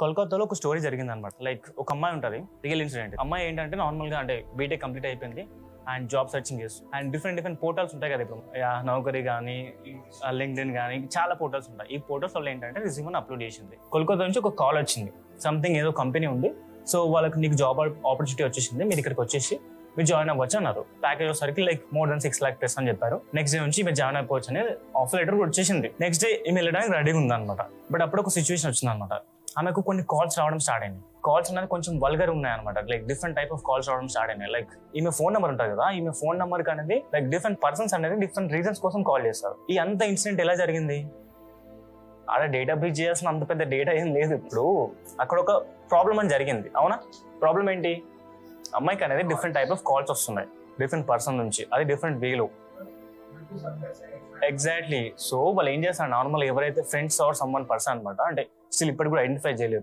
కోల్కతాలో ఒక స్టోరీ జరిగింది అనమాట. లైక్ ఒక అమ్మాయి ఉంటుంది, రియల్ ఇన్సిడెంట్. అమ్మాయి ఏంటంటే నార్మల్ గా అంటే బీటెక్ కంప్లీట్ అయిపోయింది అండ్ జాబ్ సర్చింగ్ చేస్తుంది. అండ్ డిఫరెంట్ పోర్టల్స్ ఉంటాయి కదా, ఇప్పుడు నౌకరీ కానీ, లింక్డ్ఇన్ కానీ, చాలా పోర్టల్స్ ఉంటాయి. ఈ పోర్టల్స్ వల్ల ఏంటంటే రిజ్యూమ్ అప్లోడ్ చేసింది. కోల్కతా నుంచి ఒక కాల్ వచ్చింది, సంథింగ్ ఏదో కంపెనీ ఉంది, సో వాళ్ళకి నీకు జాబ్ ఆపర్చునిటీ వచ్చేసింది, మీరు ఇక్కడికి వచ్చేసి మీరు జాయిన్ అవ్వచ్చు అన్నారు. ప్యాకేజ్ వచ్చేసరికి like more than 6 lakhs plus అని చెప్పారు. నెక్స్ట్ డే నుంచి మీరు జాయిన్ అయిపోవచ్చు అనేది ఆఫర్ లెటర్ వచ్చేసింది. నెక్స్ట్ డే ఈమె వెళ్ళడానికి రెడీగా ఉంది అనమాట. బట్ అప్పుడు ఒక సిచ్యువేషన్ వచ్చింది అనమాట. ఆమెకు కొన్ని కాల్స్ రావడం స్టార్ట్ అయింది. కాల్స్ అనేది కొంచెం వల్గర్ ఉన్నాయి అనమాట. Like different type of calls రావడం స్టార్ట్ అయినాయి. లైక్ ఈమె ఫోన్ నెంబర్ ఉంటుంది కదా, ఈమె ఫోన్ నెంబర్ అనేది లైక్ డిఫరెంట్ పర్సన్స్ అనేది డిఫరెంట్ రీజన్స్ కోసం కాల్ చేస్తారు. ఈ అంత ఇన్సిడెంట్ ఎలా జరిగింది? ఆడ డేటా బ్రీచ్ చేయాల్సిన అంత పెద్ద డేటా ఏం లేదు. ఇప్పుడు అక్కడ ఒక ప్రాబ్లం అని జరిగింది, అవునా? ప్రాబ్లం ఏంటి? అమ్మాయికి అనేది డిఫరెంట్ టైప్ ఆఫ్ కాల్స్ వస్తున్నాయి డిఫరెంట్ పర్సన్ నుంచి, అది డిఫరెంట్ వేలో. ఎగ్జాక్ట్లీ. సో వాళ్ళు ఏం చేస్తారు, నార్మల్ ఎవరైతే friends are someone person అనమాట, అంటే స్టిల్ ఇప్పటికి కూడా ఐడెంటిఫై చేయలేదు.